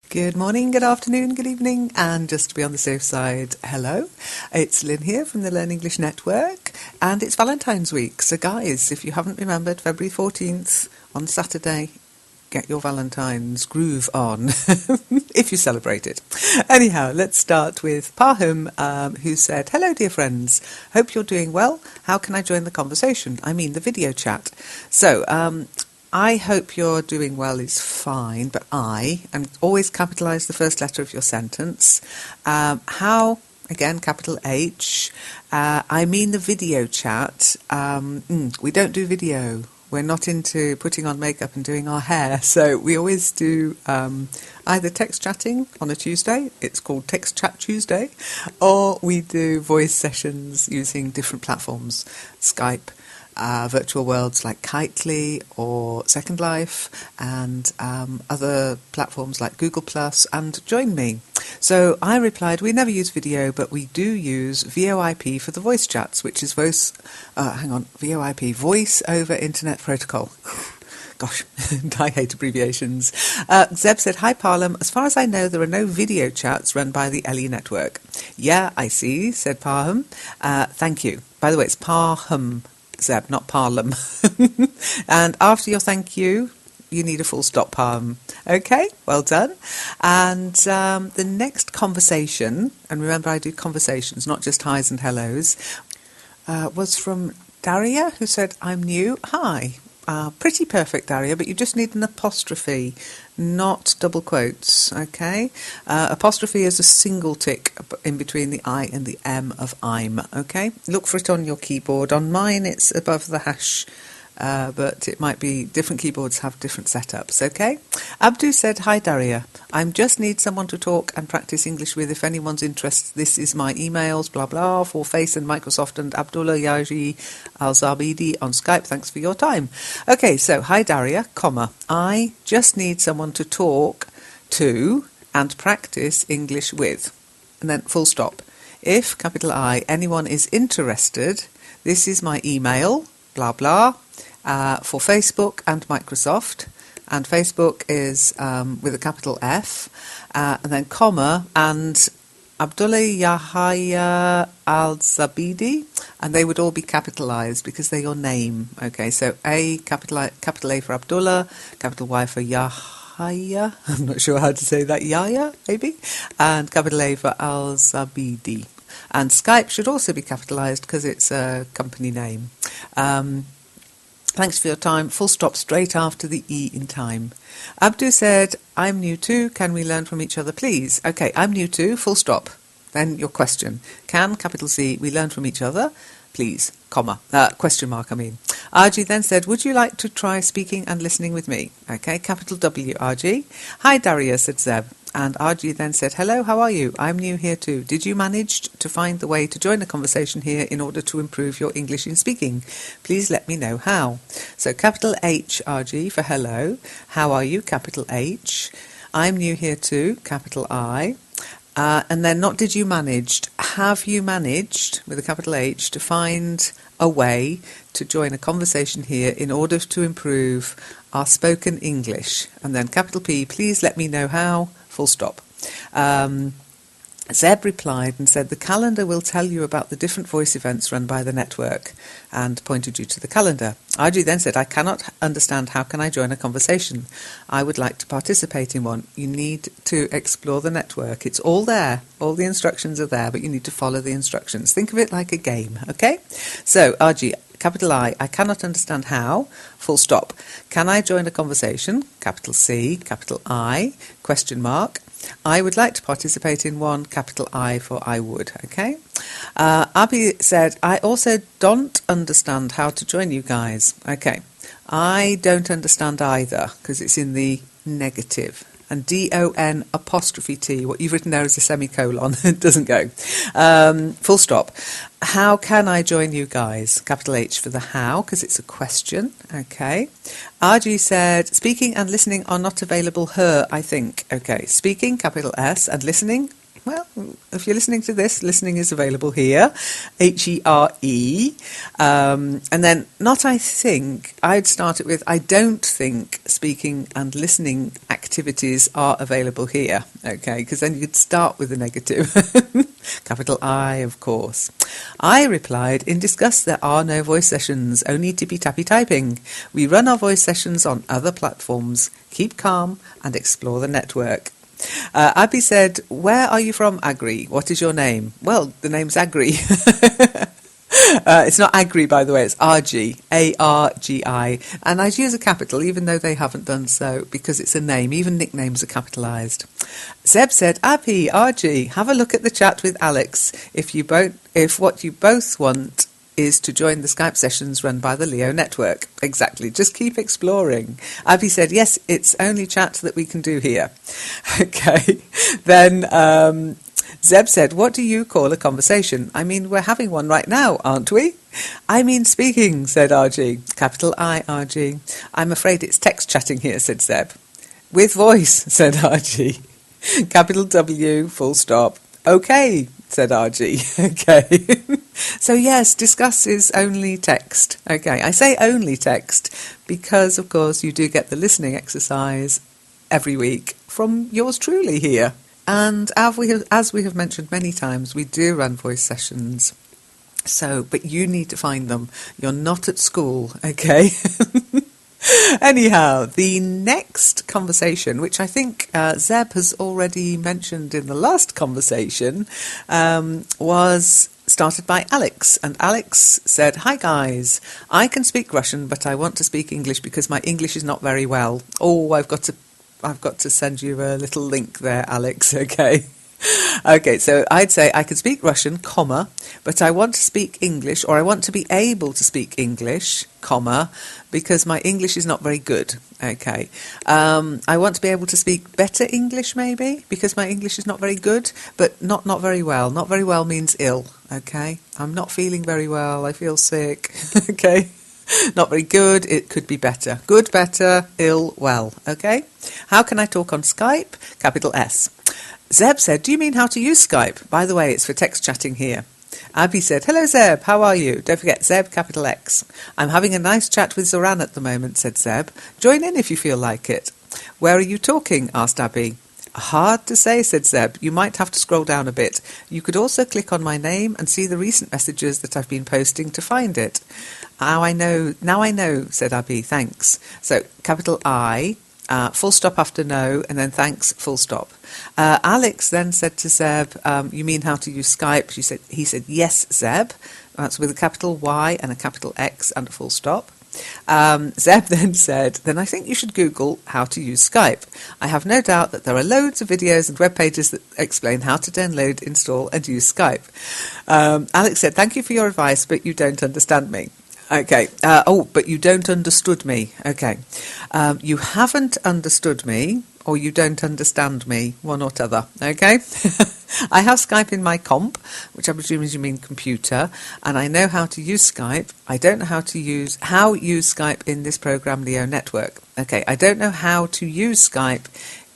Good morning, good afternoon, good evening, and just to be on the safe side, hello. It's Lynn here from the Learn English Network, and it's Valentine's week. So guys, if you haven't remembered, February 14th on Saturday, get your Valentine's groove on, if you celebrate it. Anyhow, let's start with Pahum, who said, hello dear friends, hope you're doing well. How can I join the conversation? I mean the video chat. So, I hope you're doing well is fine, but and always capitalise the first letter of your sentence. How, again, capital H, I mean the video chat. We don't do video. We're not into putting on makeup and doing our hair, so we always do either text chatting on a Tuesday, it's called Text Chat Tuesday, or we do voice sessions using different platforms, Skype, virtual worlds like Kitely or Second Life, and other platforms like Google Plus and Join Me. So I replied, we never use video, but we do use VoIP for the voice chats, which is VoIP, Voice over Internet Protocol. Gosh, I hate abbreviations. Zeb said, hi Parlam, as far as I know there are no video chats run by the LE network. Yeah, I see, said Parham. Thank you. By the way, it's Parham, Zeb, not Parlam. And after your thank you, you need a full stop, Parham. Okay, well done. And the next conversation, and remember I do conversations, not just highs and hellos, was from Daria, who said, I'm new. Hi. Pretty perfect, Daria, but you just need an apostrophe, not double quotes, okay? Apostrophe is a single tick in between the I and the M of I'm, okay? Look for it on your keyboard. On mine, it's above the hash, but it might be different keyboards have different setups, okay? Abdu said, hi Daria, I just need someone to talk and practice English with if anyone's interested. This is my emails, blah blah, for Face and Microsoft and Abdullah Yaji Al-Zabidi on Skype. Thanks for your time. Okay, so hi Daria, comma, I just need someone to talk to and practice English with. And then full stop. If, capital I, anyone is interested, this is my email, blah blah, for Facebook and Microsoft, and Facebook is with a capital F, and then comma, and Abdullah Yahya Al-Zabidi, and they would all be capitalised because they're your name. Okay, so capital A for Abdullah, capital Y for Yahya, I'm not sure how to say that, Yahya, maybe, and capital A for Al-Zabidi. And Skype should also be capitalised because it's a company name. Thanks for your time. Full stop straight after the E in time. Abdu said, I'm new too. Can we learn from each other, please? Okay, I'm new too. Full stop. Then your question. Can, capital C, we learn from each other? Please, comma. Question mark, I mean. RG then said, would you like to try speaking and listening with me? Okay, capital W, RG. Hi, Daria, said Zeb. And RG then said, hello, how are you? I'm new here too. Did you manage to find the way to join the conversation here in order to improve your English in speaking? Please let me know how. So capital H, RG, for hello. How are you? Capital H. I'm new here too. Capital I. And then not did you managed. Have you managed, with a capital H, to find a way to join a conversation here in order to improve our spoken English? And then capital P, please let me know how. Full stop. Zeb replied and said, the calendar will tell you about the different voice events run by the network, and pointed you to the calendar. RG then said, I cannot understand how can I join a conversation. I would like to participate in one. You need to explore the network. It's all there. All the instructions are there, but you need to follow the instructions. Think of it like a game, okay? So, RG, capital I cannot understand how, full stop. Can I join a conversation? Capital C, capital I, question mark. I would like to participate in one, capital I for I would, okay? Abi said, I also don't understand how to join you guys. Okay, I don't understand either, because it's in the negative. And D-O-N apostrophe T, what you've written there is a semicolon, it doesn't go. Full stop. How can I join you guys? Capital H for the how, because it's a question. Okay. RG said, speaking and listening are not available here, I think. Okay. Speaking, capital S, and listening, Well, if you're listening to this, listening is available here, HERE. And then not I think, I'd start it with I don't think speaking and listening activities are available here, okay, because then you'd start with the negative. Capital I, of course. I replied, in disgust there are no voice sessions, only tippy-tappy typing. We run our voice sessions on other platforms. Keep calm and explore the network. Abby said, where are you from, Agri? What is your name? Well, the name's Agri. It's not Agri, by the way, it's RG, A-R-G-I. And I'd use a capital, even though they haven't done so, because it's a name. Even nicknames are capitalised. Zeb said, Abby, RG, have a look at the chat with Alex. If what you both want is to join the Skype sessions run by the Leo Network. Exactly. Just keep exploring. Abby said, yes, it's only chat that we can do here. Okay. Then Zeb said, what do you call a conversation? I mean, we're having one right now, aren't we? I mean speaking, said RG. Capital I, RG. I'm afraid it's text chatting here, said Zeb. With voice, said RG. Capital W, full stop. Okay, said RG. Okay. So yes, discuss is only text. Okay, I say only text because, of course, you do get the listening exercise every week from yours truly here. And as we have mentioned many times, we do run voice sessions. So, but you need to find them. You're not at school, okay? Anyhow, the next conversation, which I think Zeb has already mentioned in the last conversation, was started by Alex. And Alex said, hi guys, I can speak Russian, but I want to speak English because my English is not very well. Oh, I've got to send you a little link there, Alex, okay? Okay, so I'd say I can speak Russian, comma, but I want to speak English, or I want to be able to speak English, comma, because my English is not very good, okay. I want to be able to speak better English, maybe, because my English is not very good, but not very well. Not very well means ill, okay. I'm not feeling very well, I feel sick, okay. Not very good, it could be better. Good, better, ill, well, okay. How can I talk on Skype? Capital S. Zeb said, do you mean how to use Skype? By the way, it's for text chatting here. Abby said, hello Zeb, how are you? Don't forget Zeb, capital X. I'm having a nice chat with Zoran at the moment, said Zeb. Join in if you feel like it. Where are you talking? Asked Abby. Hard to say, said Zeb. You might have to scroll down a bit. You could also click on my name and see the recent messages that I've been posting to find it. Now I know, said Abby, thanks. So, capital I, full stop after no, and then thanks, full stop. Alex then said to Zeb, you mean how to use Skype? He said, yes, Zeb. That's with a capital Y and a capital X and a full stop. Zeb then said, then I think you should Google how to use Skype. I have no doubt that there are loads of videos and web pages that explain how to download, install and use Skype. Alex said, thank you for your advice, but you don't understand me. Okay. But you don't understood me. Okay. You haven't understood me, or you don't understand me, one or t'other. Okay. I have Skype in my comp, which I presume you mean computer, and I know how to use Skype. I don't know how use Skype in this program, Leo Network. Okay. I don't know how to use Skype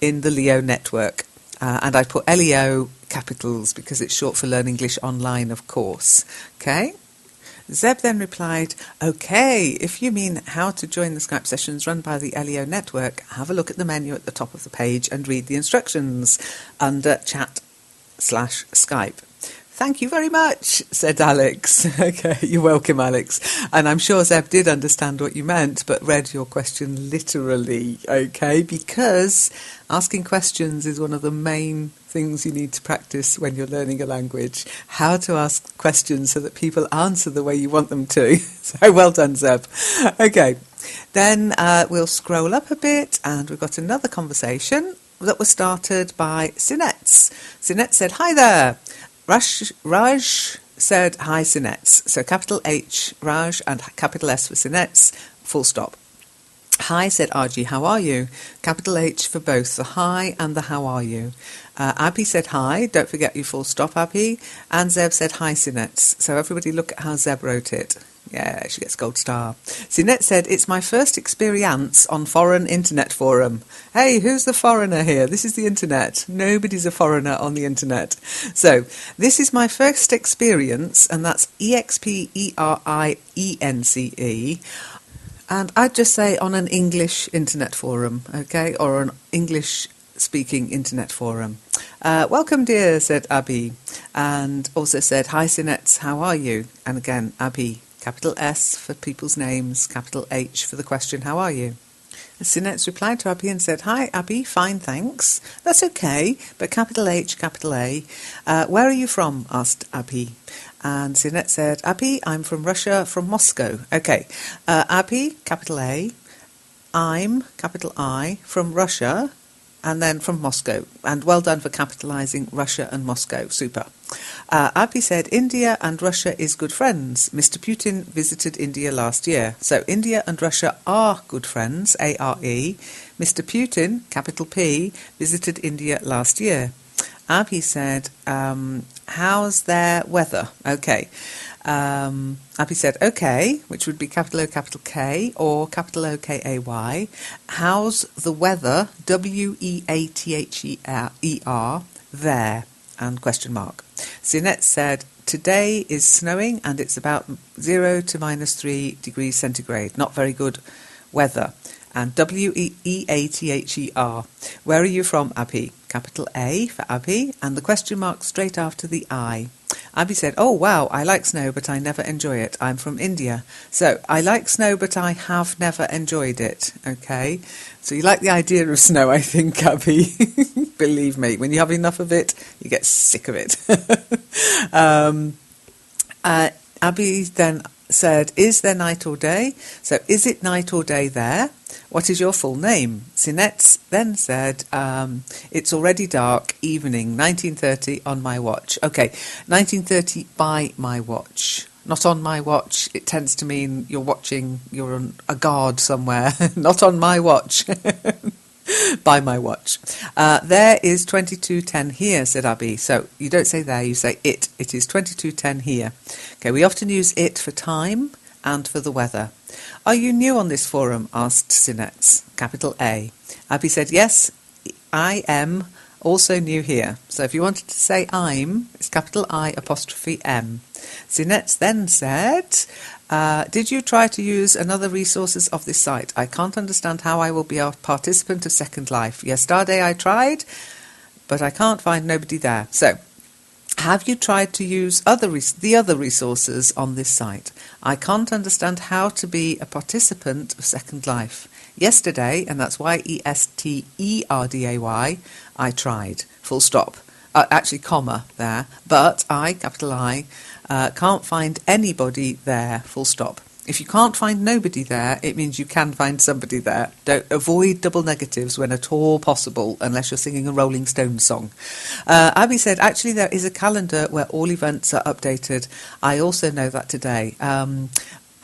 in the Leo Network. And I put LEO capitals because it's short for Learn English Online, of course. Okay. Zeb then replied, OK, if you mean how to join the Skype sessions run by the LEO network, have a look at the menu at the top of the page and read the instructions under chat/Skype. Thank you very much, said Alex. OK, you're welcome, Alex. And I'm sure Zeb did understand what you meant, but read your question literally, OK, because asking questions is one of the main things you need to practice when you're learning a language. How to ask questions so that people answer the way you want them to. So well done, Zeb. OK, then we'll scroll up a bit, and we've got another conversation that was started by Sinets. Sinets said, hi there. Raj said, hi, Sinets. So capital H, Raj, and capital S for Sinets, full stop. Hi, said RG, how are you? Capital H for both the hi and the how are you. Abby said hi, don't forget your full stop, Abby. And Zeb said hi, Sinets. So everybody look at how Zeb wrote it. Yeah, she gets gold star. Sinette said, it's my first experience on foreign internet forum. Hey, who's the foreigner here? This is the internet. Nobody's a foreigner on the internet. So, this is my first experience, and that's EXPERIENCE. And I'd just say on an English internet forum, okay, or an English-speaking internet forum. Welcome, dear, said Abby, and also said, hi, Sinette, how are you? And again, Abby, capital S for people's names, capital H for the question, how are you? Sinette's replied to Abby and said, hi, Abby, fine, thanks. That's okay, but capital H, capital A. Where are you from? Asked Abby. And Sinette said, Abby, I'm from Russia, from Moscow. Okay, Abby, capital A, I'm, capital I, from Russia, and then from Moscow. And well done for capitalising Russia and Moscow. Super. Abby said, India and Russia is good friends. Mr. Putin visited India last year. So India and Russia are good friends, A-R-E. Mr. Putin, capital P, visited India last year. Abby said, how's their weather? Okay. Abby said, okay, which would be capital O, capital K, or capital O, K-A-Y. How's the weather? W-E-A-T-H-E-R, there, and question mark. Sinette said, today is snowing and it's about 0 to -3 degrees centigrade. Not very good weather. And W-E-A-T-H-E-R. Where are you from, Abby? Capital A for Abby, and the question mark straight after the I. Abby said, oh, wow, I like snow, but I never enjoy it. I'm from India. So, I like snow, but I have never enjoyed it. Okay? So, you like the idea of snow, I think, Abby. Believe me, when you have enough of it, you get sick of it. Abby then said, is there night or day? So, is it night or day there? What is your full name? Sinette then said, it's already dark, evening, 19:30 on my watch. Okay, 19:30 by my watch. Not on my watch. It tends to mean you're on a guard somewhere. Not on my watch. By my watch. There is 22:10 here, said Abby. So you don't say there, you say it. It is 22:10 here. Okay, we often use it for time and for the weather. Are you new on this forum? Asked Sinette, capital A. Abby said, yes, I am also new here. So if you wanted to say I'm, it's capital I apostrophe M. Sinette then said, did you try to use another resources of this site? I can't understand how I will be a participant of Second Life. Yesterday I tried, but I can't find nobody there. So, have you tried to use the other resources on this site? I can't understand how to be a participant of Second Life. Yesterday, and that's yesterday, I tried. Full stop. Actually, comma there. But I, capital I, can't find anybody there. Full stop. If you can't find nobody there, it means you can find somebody there. Don't avoid double negatives when at all possible, unless you're singing a Rolling Stones song. Abby said, actually, there is a calendar where all events are updated. I also know that today.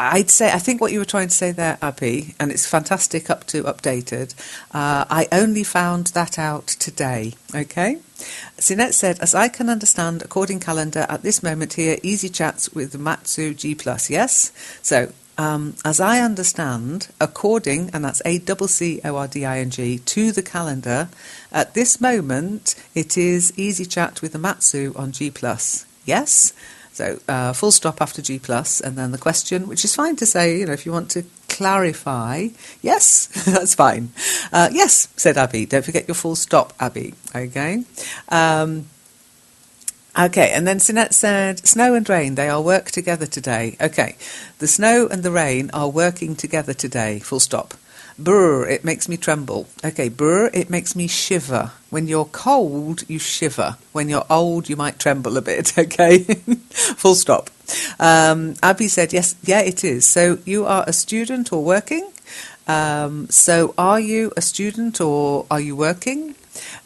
I think what you were trying to say there, Abby, and it's fantastic up to updated, I only found that out today, okay? Sinette said, as I can understand, according calendar, at this moment here, easy chats with Matsu G+, yes? So, as I understand, according, and that's ACCORDING, to the calendar, at this moment, it is easy chat with the Matsu on G+, yes? So, full stop after G+, and then the question, which is fine to say, if you want to clarify. Yes, that's fine. Yes, said Abby. Don't forget your full stop, Abby. Okay. Okay, and then Sinette said, snow and rain, they are work together today. Okay, the snow and the rain are working together today, full stop. Brr, it makes me tremble. Okay, brr, it makes me shiver. When you're cold, you shiver. When you're old, you might tremble a bit, okay? Full stop. Abby said, yes, yeah, it is. So you are a student or working? So are you a student or are you working?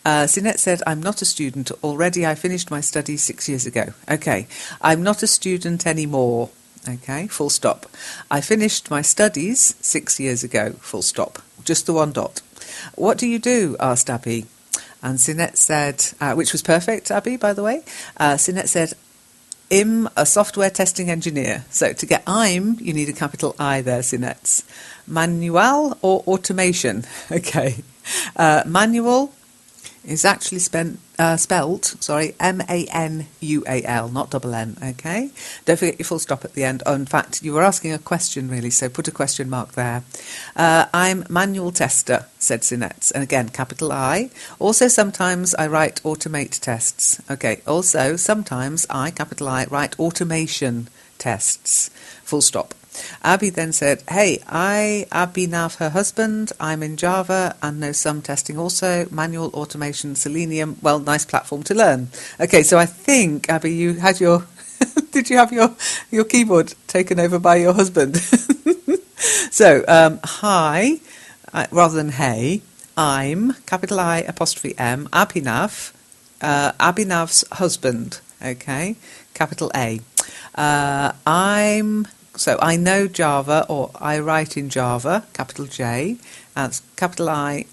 Sinette said, I'm not a student. Already I finished my studies 6 years ago. Okay, I'm not a student anymore. Okay, full stop. I finished my studies 6 years ago, full stop. Just the one dot. What do you do? Asked Abby. And Sinette said, which was perfect, Abby, by the way. Sinette said, I'm a software testing engineer. So to get I'm, you need a capital I there, Sinets. Manual or automation? Okay. Manual is actually spelled Manual, not double N, okay? Don't forget your full stop at the end. Oh, in fact, you were asking a question, really, so put a question mark there. I'm manual tester, said Sinets, and again, capital I. Also, sometimes I write automate tests. Okay, also, sometimes I, capital I, write automation tests, full stop. Abby then said, hey, Abby Nav, her husband, I'm in Java and know some testing also, manual automation, Selenium, well, nice platform to learn. Okay, so I think, Abby, you had your, did you have your keyboard taken over by your husband? So, hi, rather than hey, I'm, capital I, apostrophe M, Abhinav, Abhinav's husband, okay, capital A. So I know Java, or I write in Java, capital J, that's capital I,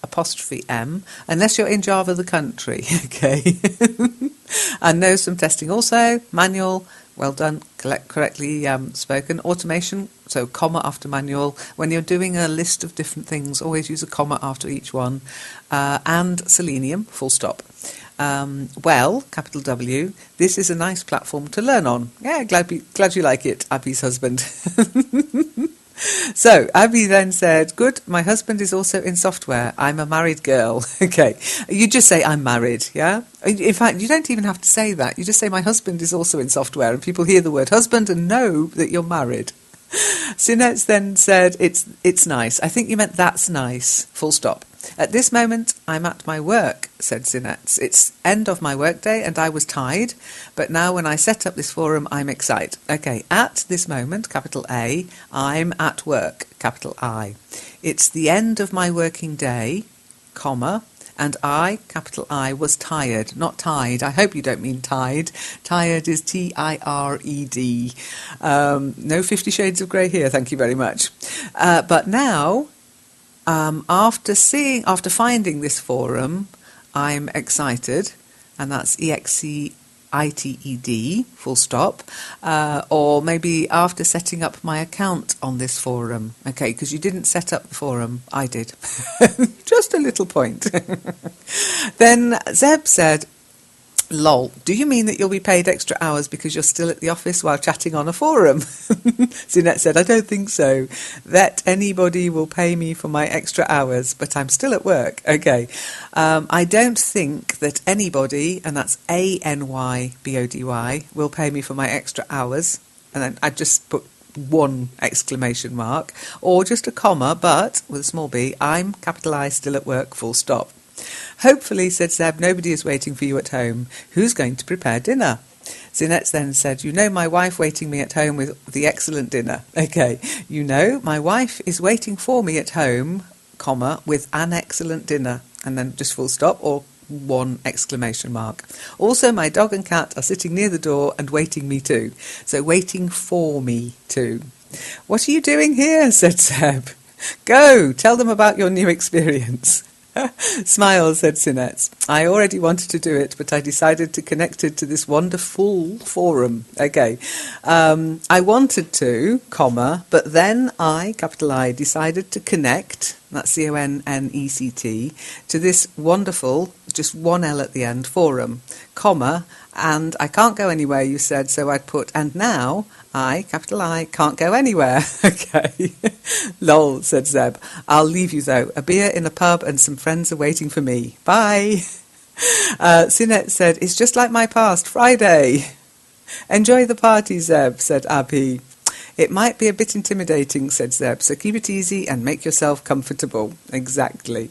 apostrophe M, unless you're in Java the country, okay. I know some testing also, manual, well done, correctly spoken, automation, so comma after manual. When you're doing a list of different things, always use a comma after each one, and Selenium, full stop. Well, capital W, this is a nice platform to learn on. Yeah, glad you like it, Abby's husband. So, Abby then said, good, my husband is also in software. I'm a married girl. Okay, you just say I'm married, yeah? In fact, you don't even have to say that. You just say my husband is also in software, and people hear the word husband and know that you're married. Sinets then said, it's nice. I think you meant that's nice, full stop. At this moment, I'm at my work, said Sinets. It's end of my workday and I was tired, but now when I set up this forum, I'm excited. Okay, at this moment, capital A, I'm at work, capital I. It's the end of my working day, comma, and I, capital I, was tired, not tied. I hope you don't mean tied. Tired is T-I-R-E-D. No 50 Shades of Grey here, thank you very much. But now, after finding this forum, I'm excited, and that's EXCITED, full stop, or maybe after setting up my account on this forum, okay, because you didn't set up the forum, I did. Just a little point. Then Zeb said, lol, do you mean that you'll be paid extra hours because you're still at the office while chatting on a forum? Zinette said, I don't think so. That anybody will pay me for my extra hours, but I'm still at work. Okay. I don't think that anybody, and that's ANYBODY, will pay me for my extra hours. And then I just put one exclamation mark, or just a comma, but with a small b, I'm, capital I, still at work, full stop. Hopefully, said Zeb, nobody is waiting for you at home. Who's going to prepare dinner? Zinette then said, you know my wife waiting me at home with the excellent dinner. Okay, you know my wife is waiting for me at home, comma, with an excellent dinner. And then just full stop or one exclamation mark. Also, my dog and cat are sitting near the door and waiting me too. So waiting for me too. What are you doing here? Said Zeb. Go, tell them about your new experience. Smile, said Sinets. I already wanted to do it, but I decided to connect it to this wonderful forum. Okay. I wanted to, comma, but then I, capital I, decided to connect, that's CONNECT, to this wonderful, just one L at the end, forum, comma, and I can't go anywhere, you said, so I'd put, and now I, capital I, can't go anywhere. Okay. Lol, said Zeb. I'll leave you, though. A beer in a pub and some friends are waiting for me. Bye. Sinette said, it's just like my past, Friday. Enjoy the party, Zeb, said Abhi. It might be a bit intimidating, said Zeb, so keep it easy and make yourself comfortable. Exactly.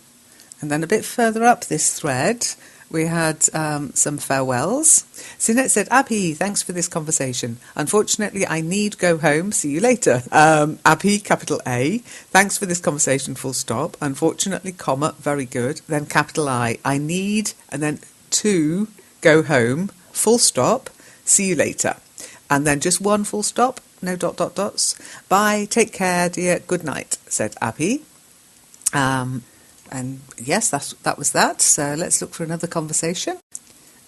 And then a bit further up this thread, we had some farewells. Sinette said, Abhi, thanks for this conversation. Unfortunately, I need go home. See you later. Abhi, capital A, thanks for this conversation, full stop. Unfortunately, comma, very good. Then capital I need, and then to go home, full stop. See you later. And then just one full stop, no dots. Bye, take care, dear, good night, said Abhi. And yes, that was that. So let's look for another conversation.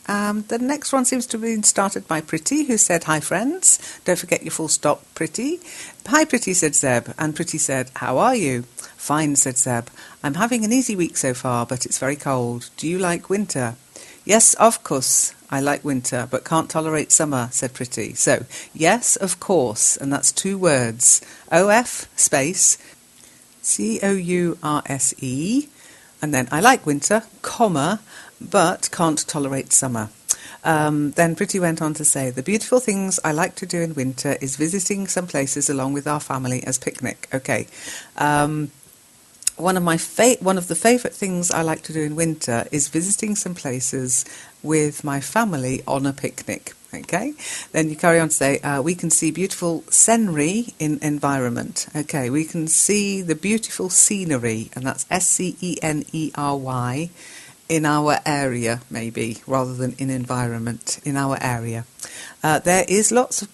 The next one seems to have been started by Pretty, who said, "Hi friends, don't forget your full stop, Pretty." "Hi Pretty," said Zeb, and Pretty said, "How are you?" "Fine," said Zeb. "I'm having an easy week so far, but it's very cold. Do you like winter?" "Yes, of course, I like winter, but can't tolerate summer," said Pretty. So, yes, of course, and that's 2 words. OF space COURSE, and then I like winter, comma, but can't tolerate summer. Then Pretty went on to say, "The beautiful things I like to do in winter is visiting some places along with our family as picnic." Okay. One of the favourite things I like to do in winter is visiting some places with my family on a picnic. Okay, then you carry on to say, "We can see beautiful scenery in environment." Okay, we can see the beautiful scenery, and that's SCENERY, in our area, maybe, rather than in environment, in our area. There is lots of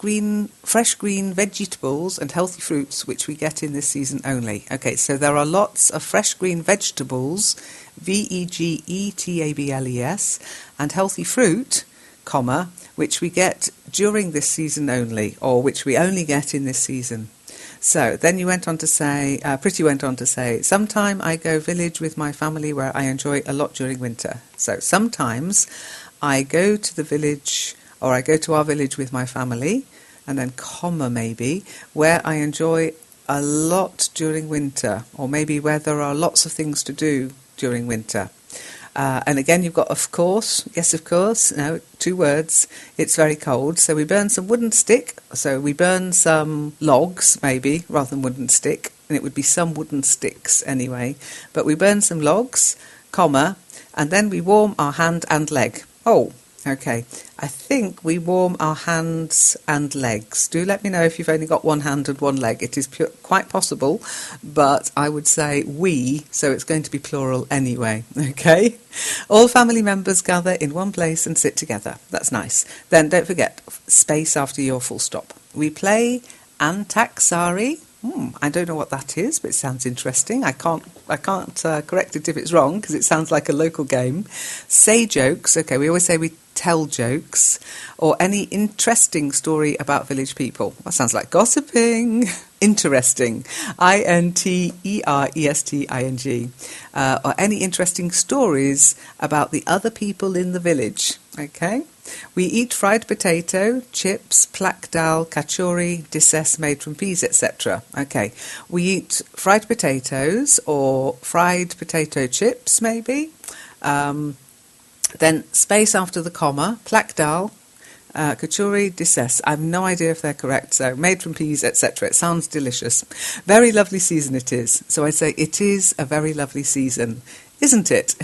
fresh green vegetables and healthy fruits which we get in this season only. Okay, so there are lots of fresh green vegetables, vegetables, and healthy fruit, comma, which we get during this season only, or which we only get in this season. So then you went on to say, Pretty went on to say, "Sometime I go village with my family where I enjoy a lot during winter." So sometimes I go to the village, or I go to our village with my family, and then comma maybe, where I enjoy a lot during winter, or maybe where there are lots of things to do during winter. And again, you've got of course, yes of course, no, 2 words, it's very cold, so we burn some wooden stick, so we burn some logs maybe, rather than wooden stick, and it would be some wooden sticks anyway, but we burn some logs, comma, and then we warm our hand and leg. Oh, okay, I think we warm our hands and legs. Do let me know if you've only got one hand and one leg. It is quite possible, but I would say we, so it's going to be plural anyway, okay? All family members gather in one place and sit together. That's nice. Then don't forget, space after your full stop. We play Antaxari. I don't know what that is, but it sounds interesting. I can't correct it if it's wrong, because it sounds like a local game. Say jokes. Okay, we always say we tell jokes, or any interesting story about village people. That sounds like gossiping. Interesting. INTERESTING. Or any interesting stories about the other people in the village. Okay. We eat fried potato, chips, plak dal, kachori, disses made from peas, etc. Okay, we eat fried potatoes or fried potato chips, maybe. Then space after the comma, plak dal, kachori, disses. I have no idea if they're correct, so made from peas, etc. It sounds delicious. Very lovely season it is. So I say it is a very lovely season, isn't it?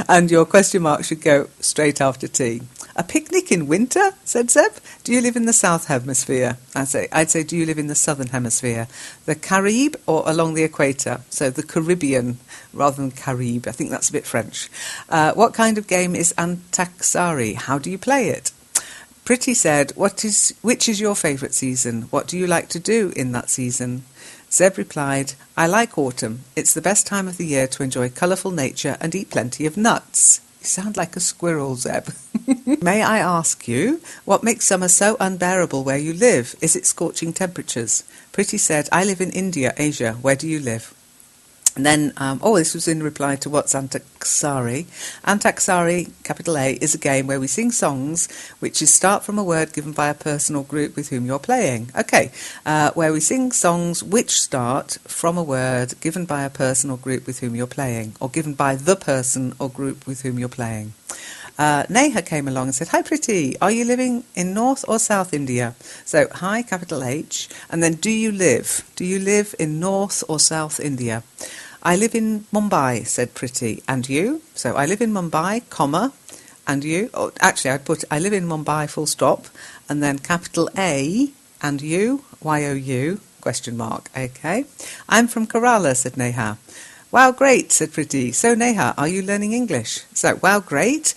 And your question mark should go straight after tea. A picnic in winter, said Zeb. Do you live in the South Hemisphere? I'd say, do you live in the Southern Hemisphere? The Carib or along the equator? So the Caribbean rather than Carib. I think that's a bit French. What kind of game is Antaxari? How do you play it? Pretty said, which is your favourite season? What do you like to do in that season? Zeb replied, "I like autumn. It's the best time of the year to enjoy colourful nature and eat plenty of nuts." You sound like a squirrel, Zeb. May I ask you, what makes summer so unbearable where you live? Is it scorching temperatures? Pretty said, "I live in India, Asia. Where do you live?" And then, this was in reply to what's Antaxari. Antaxari, capital A, is a game where we sing songs which start from a word given by a person or group with whom you're playing. Okay, where we sing songs which start from a word given by a person or group with whom you're playing, or given by the person or group with whom you're playing. Neha came along and said, "Hi Pretty, are you living in North or South India?" So, hi, capital H, and then do you live? Do you live in North or South India? "I live in Mumbai," said Pretty. "And you?" So, I live in Mumbai, comma, and you? Oh, actually, I'd put, I live in Mumbai, full stop, and then capital A, and you, Y-O-U, question mark, okay. "I'm from Kerala," said Neha. "Wow, great," said Pretty. "So, Neha, are you learning English?" So, wow, great.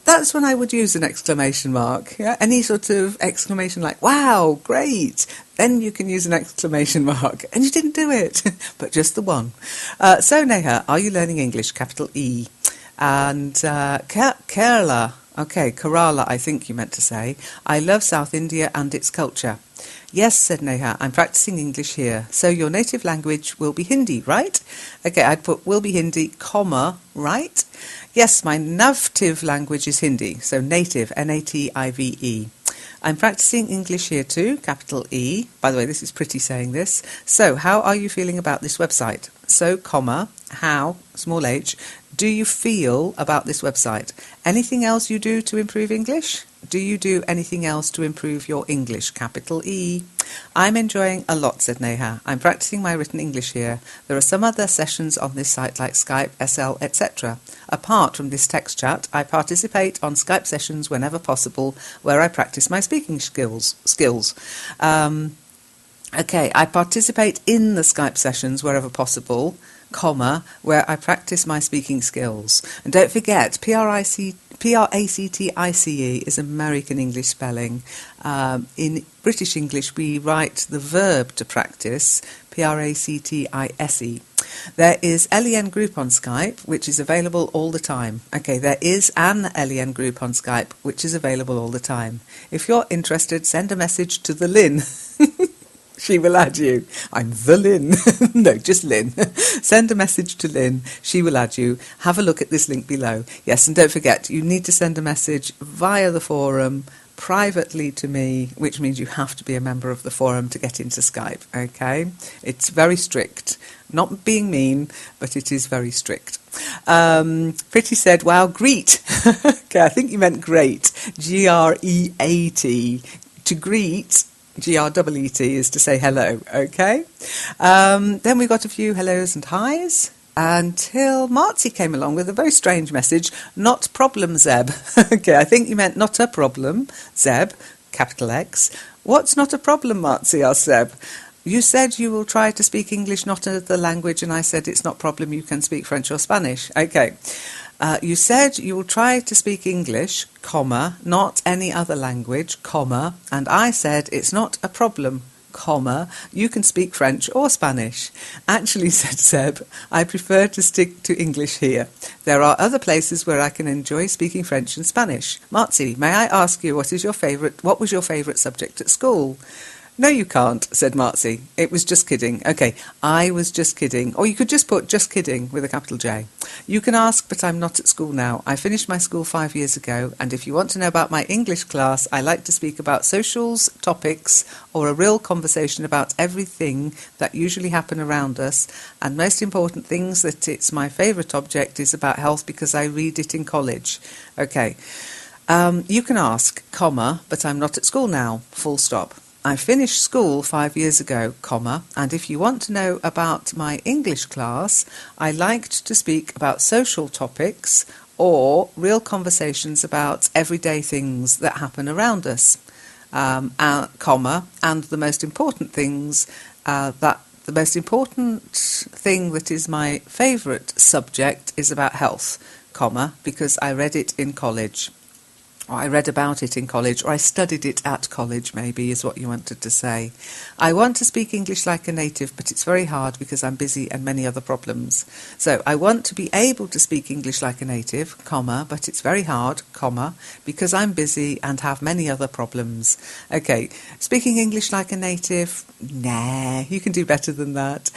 That's when I would use an exclamation mark. Yeah? Any sort of exclamation like, wow, great. Then you can use an exclamation mark. And you didn't do it, but just the one. So, Neha, are you learning English? Capital E. And Kerala. Okay, Kerala, I think you meant to say. I love South India and its culture. Yes, said Neha, I'm practicing English here. So your native language will be Hindi, right? Okay, I'd put will be Hindi, comma, right? Yes, my native language is Hindi, so native, N-A-T-I-V-E. I'm practicing English here too, capital E. By the way, this is pretty saying this. So, how are you feeling about this website? So, comma, how, small h, do you feel about this website? Anything else you do to improve English? Do you do anything else to improve your English? Capital E. I'm enjoying a lot, said Neha. I'm practicing my written English here. There are some other sessions on this site like Skype, SL, etc. Apart from this text chat, I participate on Skype sessions whenever possible where I practice my speaking skills. Okay, I participate in the Skype sessions wherever possible, comma, where I practice my speaking skills. And don't forget, P-R-A-C-T-I-C-E is American English spelling. In British English, we write the verb to practice, P-R-A-C-T-I-S-E. There is LEN group on Skype, which is available all the time. Okay, there is an LEN group on Skype, which is available all the time. If you're interested, send a message to the Lynn. She will add you. I'm the Lynn. No, just Lynn. Send a message to Lynn. She will add you. Have a look at this link below. Yes, and don't forget, you need to send a message via the forum privately to me, which means you have to be a member of the forum to get into Skype, okay? It's very strict. Not being mean, but it is very strict. Pretty said, wow, greet. Okay, I think you meant great. G-R-E-A-T. To greet, G-R-E-E-T, is to say hello, okay? Then we got a few hellos and highs until Marty came along with a very strange message, not problem, Zeb. Okay, I think you meant not a problem, Zeb, capital X. What's not a problem, Marty, asked Zeb. You said you will try to speak English, not another language, and I said it's not problem, you can speak French or Spanish. Okay. You said you will try to speak English, comma, not any other language, comma, and I said it's not a problem, comma, you can speak French or Spanish. Actually, said Seb, I prefer to stick to English here. There are other places where I can enjoy speaking French and Spanish. Marty, may I ask you what was your favourite subject at school? No, you can't, said Marty. It was just kidding. Okay, I was just kidding. Or you could just put just kidding with a capital J. You can ask, but I'm not at school now. I finished my school 5 years ago, and if you want to know about my English class, I like to speak about socials, topics, or a real conversation about everything that usually happen around us, and most important things that it's my favourite object is about health because I read it in college. Okay, you can ask, comma, but I'm not at school now, full stop. I finished school 5 years ago, comma, and if you want to know about my English class, I liked to speak about social topics or real conversations about everyday things that happen around us, comma, and the most important things the most important thing that is my favourite subject is about health, comma, because I read it in college. Or I read about it in college, or I studied it at college, maybe, is what you wanted to say. I want to speak English like a native, but it's very hard because I'm busy and many other problems. So, I want to be able to speak English like a native, comma, but it's very hard, comma, because I'm busy and have many other problems. Okay, speaking English like a native, nah, you can do better than that.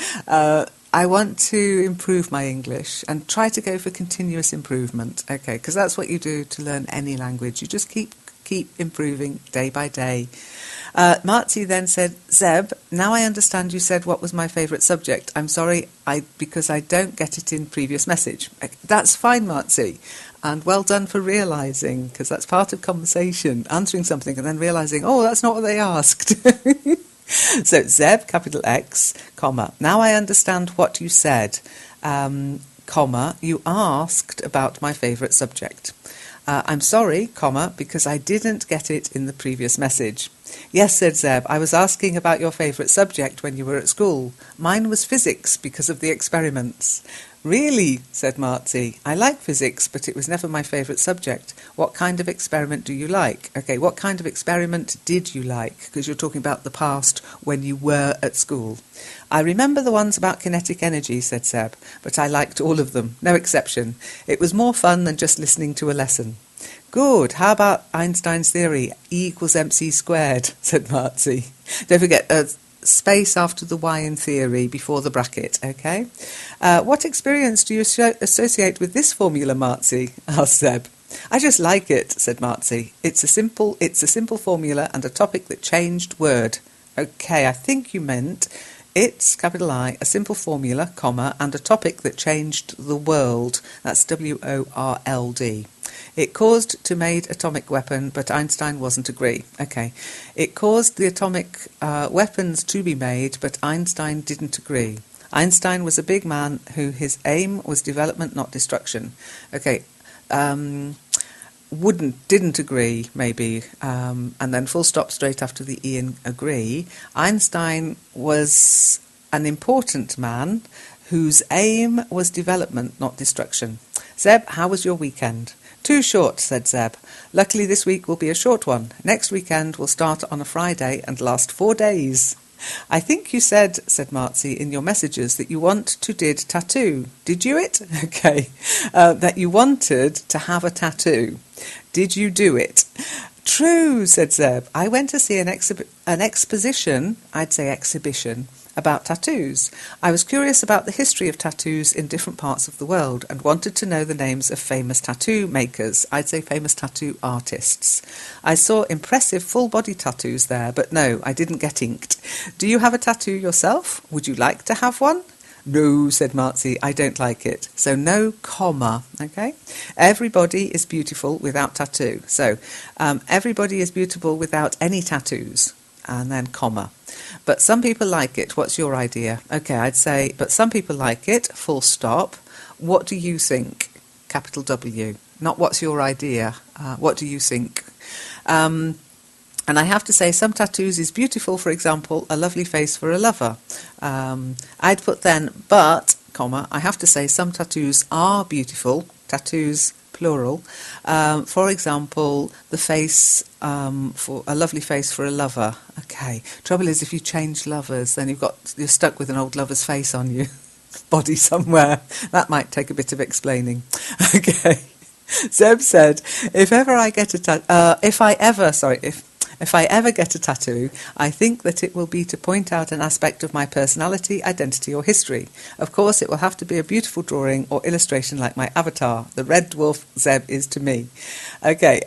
I want to improve my English and try to go for continuous improvement, okay, because that's what you do to learn any language. You just keep improving day by day. Marty then said, Zeb, now I understand you said what was my favourite subject. I'm sorry, because I don't get it in previous message. That's fine, Marty, and well done for realising, because that's part of conversation, answering something and then realising, oh, that's not what they asked. So, Zeb, capital X, comma, now I understand what you said, comma, you asked about my favourite subject. I'm sorry, comma, because I didn't get it in the previous message. Yes, said Zeb, I was asking about your favourite subject when you were at school. Mine was physics because of the experiments. Really, said Marty, I like physics, but it was never my favourite subject. What kind of experiment do you like? Okay, what kind of experiment did you like? Because you're talking about the past when you were at school. I remember the ones about kinetic energy, said Seb, but I liked all of them, no exception. It was more fun than just listening to a lesson. Good. How about Einstein's theory? E equals mc squared, said Marzi. Don't forget, space after the y in theory before the bracket, okay? What experience do you associate with this formula, Marzi? Asked Zeb. I just like it, said Marzi. It's a simple formula and a topic that changed word. Okay, I think you meant it's, capital I, a simple formula, comma, and a topic that changed the world. That's W-O-R-L-D. It caused to made atomic weapon, but Einstein wasn't agree. Okay. It caused the atomic weapons to be made, but Einstein didn't agree. Einstein was a big man who his aim was development, not destruction. Okay. Didn't agree, maybe, and then full stop straight after the E in agree. Einstein was an important man whose aim was development, not destruction. Zeb, how was your weekend? Too short, said Zeb. Luckily this week will be a short one. Next weekend will start on a Friday and last 4 days. I think you said Marzi, in your messages that you want to did tattoo. Did you it? Okay. That you wanted to have a tattoo. Did you do it? True, said Zeb. I went to see an exposition, I'd say exhibition, about tattoos. I was curious about the history of tattoos in different parts of the world and wanted to know the names of famous tattoo makers, I'd say famous tattoo artists. I saw impressive full-body tattoos there, but no, I didn't get inked. Do you have a tattoo yourself? Would you like to have one? No, said Marzi, I don't like it. So no comma, okay? Everybody is beautiful without tattoo. So everybody is beautiful without any tattoos. And then comma. But some people like it. What's your idea? Okay, I'd say, but some people like it, full stop. What do you think? Capital W. Not what's your idea. What do you think? And I have to say, some tattoos is beautiful. For example, a lovely face for a lover. I'd put then, but, comma, I have to say some tattoos are beautiful. Tattoos, plural. For example, the face, for a lovely face for a lover. Okay. Trouble is, if you change lovers, then you're stuck with an old lover's face on you, body somewhere. That might take a bit of explaining. Okay. Zeb said, if I ever get a tattoo, I think that it will be to point out an aspect of my personality, identity or history. Of course, it will have to be a beautiful drawing or illustration like my avatar. The red dwarf Zeb is to me. Okay,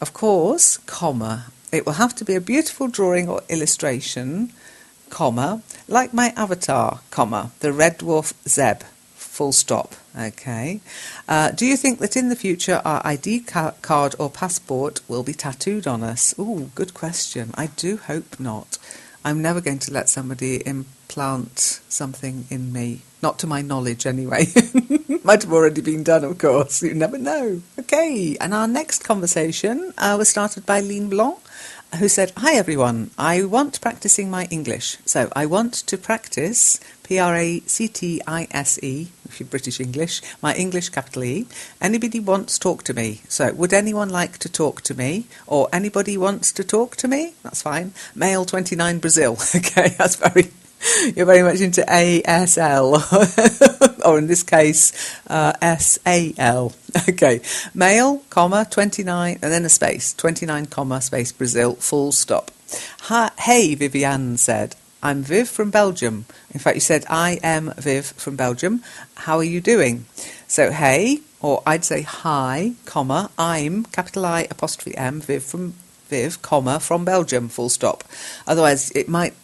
of course, comma. It will have to be a beautiful drawing or illustration, comma, like my avatar, comma, the red dwarf Zeb. Full stop. Okay. Do you think that in the future our ID card or passport will be tattooed on us? Ooh, good question. I do hope not. I'm never going to let somebody implant something in me. Not to my knowledge, anyway. Might have already been done, of course. You never know. Okay, and our next conversation was started by Lean Blanc, who said, "Hi everyone, I want practicing my English. So I want to practice, Practise, if you're British English, my English, capital E. Anybody wants to talk to me. So would anyone like to talk to me? Or anybody wants to talk to me? That's fine. Male 29 Brazil." Okay, that's you're very much into ASL, or in this case, SAL. Okay, male, comma, 29, and then a space, 29, comma, space, Brazil, full stop. Hey, Viviane said, "I'm Viv from Belgium." In fact, you said, "I am Viv from Belgium. How are you doing?" So, hey, or I'd say hi, comma, I'm, capital I, apostrophe M, Viv, comma, from Belgium, full stop. Otherwise, it might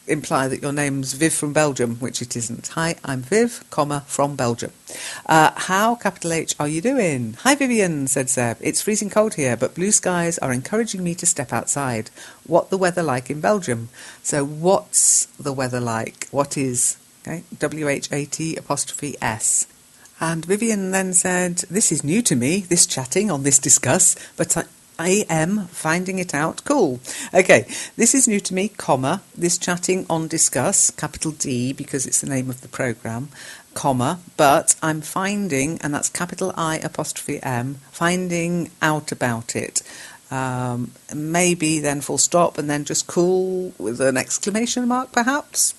imply that your name's Viv from Belgium, which it isn't. Hi, I'm Viv, comma, from Belgium. How, capital H, are you doing? Hi, Vivian, said Zeb. It's freezing cold here, but blue skies are encouraging me to step outside. What the weather like in Belgium? So what's the weather like? What is? Okay, WHAT apostrophe S. And Vivian then said, "This is new to me, this chatting on this discuss, but I am finding it out. Cool. Okay, this is new to me, comma, this chatting on discuss, capital D, because it's the name of the programme, comma, but I'm finding, and that's capital I apostrophe M, finding out about it. Maybe then full stop, and then just cool with an exclamation mark, perhaps.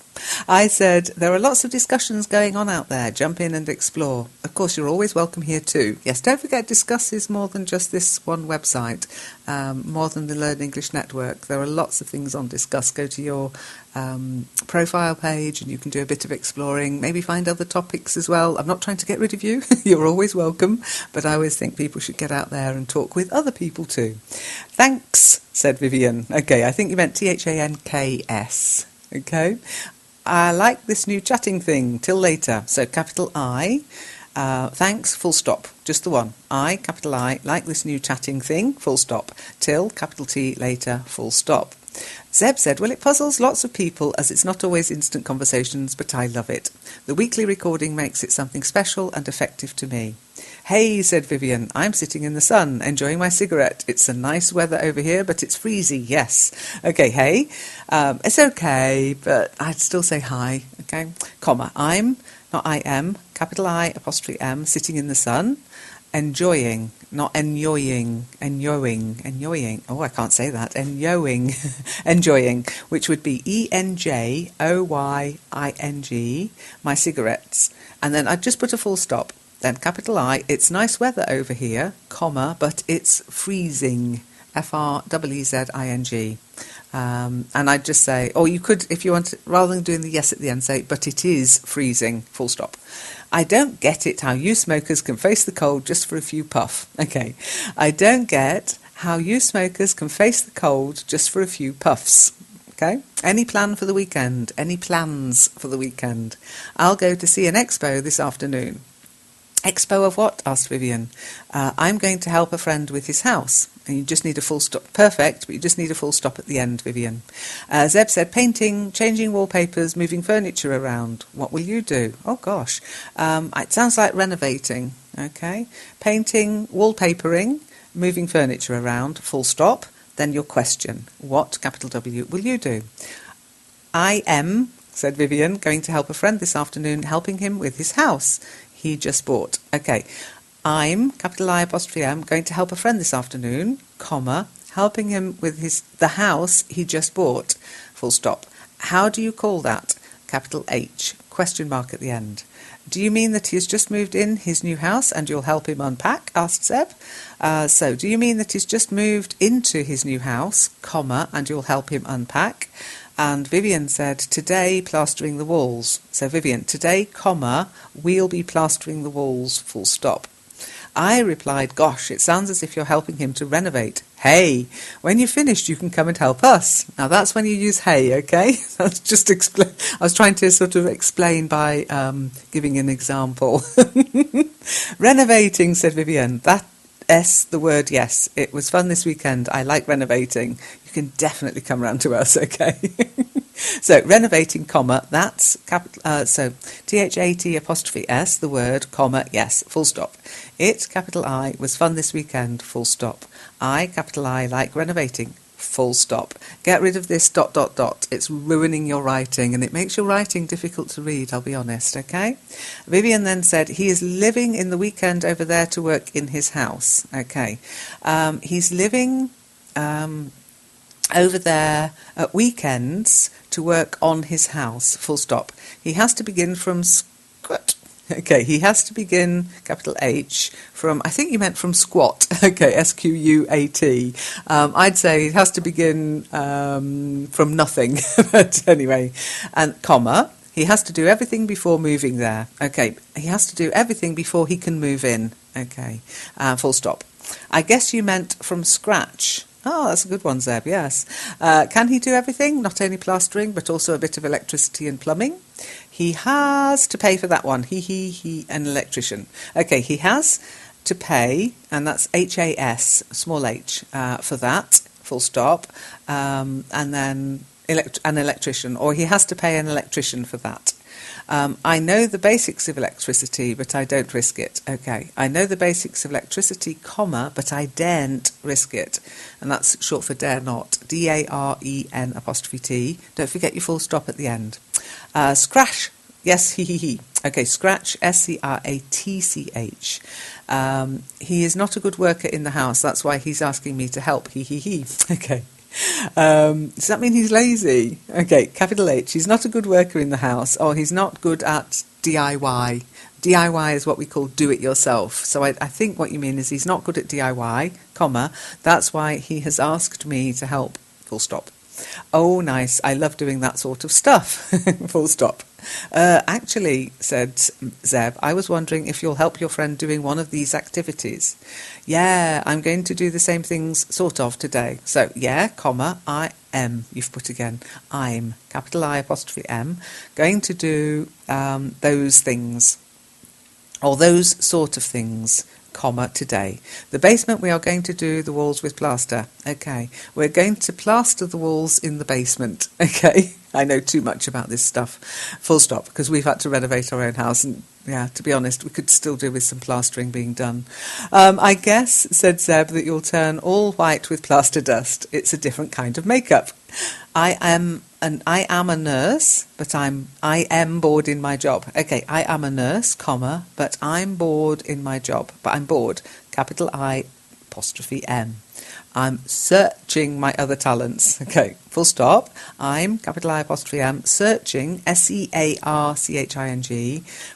I said, there are lots of discussions going on out there. Jump in and explore. Of course, you're always welcome here too. Yes, don't forget, Discuss is more than just this one website, more than the Learn English Network. There are lots of things on Discuss. Go to your profile page and you can do a bit of exploring, maybe find other topics as well. I'm not trying to get rid of you. You're always welcome. But I always think people should get out there and talk with other people too. Thanks, said Vivian. Okay, I think you meant THANKS. Okay. I like this new chatting thing, till later. So capital I, thanks, full stop, just the one. I, capital I, like this new chatting thing, full stop. Till, capital T, later, full stop. Zeb said, well, it puzzles lots of people as it's not always instant conversations, but I love it. The weekly recording makes it something special and effective to me. Hey, said Vivian, I'm sitting in the sun, enjoying my cigarette. It's a nice weather over here, but it's freezy, yes. Okay, hey, it's okay, but I'd still say hi, okay? Comma, I'm, not I am, capital I, apostrophe M, sitting in the sun, enjoying, not enjoying, oh, I can't say that, enjoying, which would be ENJOYING, my cigarettes, and then I'd just put a full stop. Then capital I, it's nice weather over here, comma, but it's freezing, FREEZING. And I'd just say, or you could, if you want to, rather than doing the yes at the end, say, but it is freezing, full stop. I don't get it how you smokers can face the cold just for a few puff. Okay. I don't get how you smokers can face the cold just for a few puffs. Okay. Any plan for the weekend? Any plans for the weekend? I'll go to see an expo this afternoon. Expo of what? Asked Vivian. I'm going to help a friend with his house. And you just need a full stop. Perfect, but you just need a full stop at the end, Vivian. Zeb said, painting, changing wallpapers, moving furniture around. What will you do? Oh, gosh. It sounds like renovating, okay? Painting, wallpapering, moving furniture around, full stop. Then your question. What, capital W, will you do? I am, said Vivian, going to help a friend this afternoon, helping him with his house he just bought. Okay, I'm, capital I apostrophe M, going to help a friend this afternoon, comma, helping him with the house he just bought, full stop. How do you call that? Capital H, question mark at the end. Do you mean that he has just moved in his new house and you'll help him unpack? Asked Zeb. So, do you mean that he's just moved into his new house, comma, and you'll help him unpack? And Vivian said, today, plastering the walls. So Vivian, today, comma, we'll be plastering the walls, full stop. I replied, gosh, it sounds as if you're helping him to renovate. Hey, when you're finished, you can come and help us. Now, that's when you use hey, okay? That's just I was trying to sort of explain by giving an example. Renovating, said Vivian. The word yes. It was fun this weekend. I like renovating. You can definitely come round to us, okay? So renovating, comma, that's capital. So THAT apostrophe S, the word, comma, yes, full stop. It, capital I, was fun this weekend, full stop. I, capital I, like renovating, full stop. Get rid of this ... It's ruining your writing and it makes your writing difficult to read, I'll be honest, okay? Vivian then said, he is living in the weekend over there to work in his house, okay? He's living over there at weekends to work on his house, full stop. He has to begin from squat. Okay, he has to begin, capital H, from, I think you meant from squat, okay, SQUAT. I'd say it has to begin from nothing, but anyway, and comma, he has to do everything before moving there. Okay, he has to do everything before he can move in, okay, full stop. I guess you meant from scratch. Oh, that's a good one, Zeb, yes. Can he do everything? Not only plastering, but also a bit of electricity and plumbing? He has to pay for that one. He, an electrician. Okay, he has to pay, and that's HAS, small h, for that, full stop, and then an electrician, or he has to pay an electrician for that. I know the basics of electricity, but I don't risk it. Okay, I know the basics of electricity, comma, but I daren't risk it. And that's short for dare not. DAREN apostrophe T. Don't forget your full stop at the end. Scratch. Yes, he. Okay, scratch, SCRATCH. He is not a good worker in the house. That's why he's asking me to help. He. Okay. Does that mean he's lazy? Okay, capital H. He's not a good worker in the house, or he's not good at DIY. DIY is what we call do-it-yourself. So I think what you mean is he's not good at DIY, comma, that's why he has asked me to help, full stop. Oh, nice. I love doing that sort of stuff, full stop. Actually, said Zeb, I was wondering if you'll help your friend doing one of these activities. Yeah, I'm going to do the same things sort of today. So, yeah, comma, I am, you've put again, I'm, capital I apostrophe M, going to do those things, or those sort of things, comma, today. The basement, we are going to do the walls with plaster. Okay, we're going to plaster the walls in the basement. Okay, I know too much about this stuff, full stop, because we've had to renovate our own house, and yeah, to be honest, we could still do with some plastering being done. I guess, said Zeb, that you'll turn all white with plaster dust. It's a different kind of makeup. I am a nurse, but I am bored in my job. Okay, I am a nurse, comma, but I'm bored in my job. But I'm bored, capital I apostrophe M. I'm searching my other talents. Okay, full stop. I'm, capital I apostrophe M, searching, SEARCHING,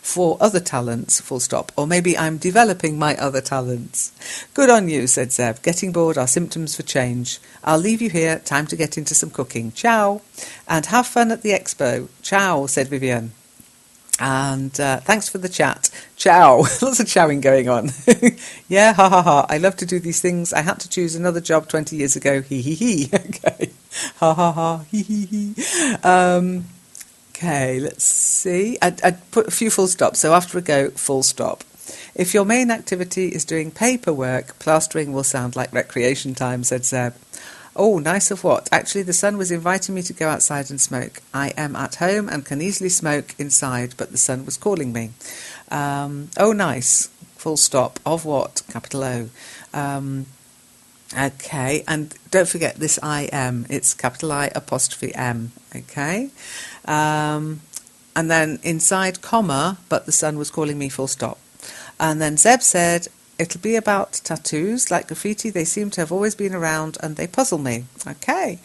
for other talents, full stop. Or maybe I'm developing my other talents. Good on you, said Zeb. Getting bored are symptoms for change. I'll leave you here. Time to get into some cooking. Ciao. And have fun at the expo. Ciao, said Vivian. And thanks for the chat. Ciao. Lots of chowing going on. Yeah, ha ha ha. I love to do these things. I had to choose another job 20 years ago. Hee hee hee. Okay. Ha ha ha. Hee hee hee. Okay, let's see. I'd put a few full stops. So after a go, full stop. If your main activity is doing paperwork, plastering will sound like recreation time, said Zeb. Oh, nice of what? Actually, the sun was inviting me to go outside and smoke. I am at home and can easily smoke inside, but the sun was calling me. Oh, nice. Full stop. Of what? Capital O. Okay, and don't forget this I am. It's capital I apostrophe M. Okay. And then inside, comma, but the sun was calling me, full stop. And then Zeb said, it'll be about tattoos, like graffiti. They seem to have always been around and they puzzle me. Okay.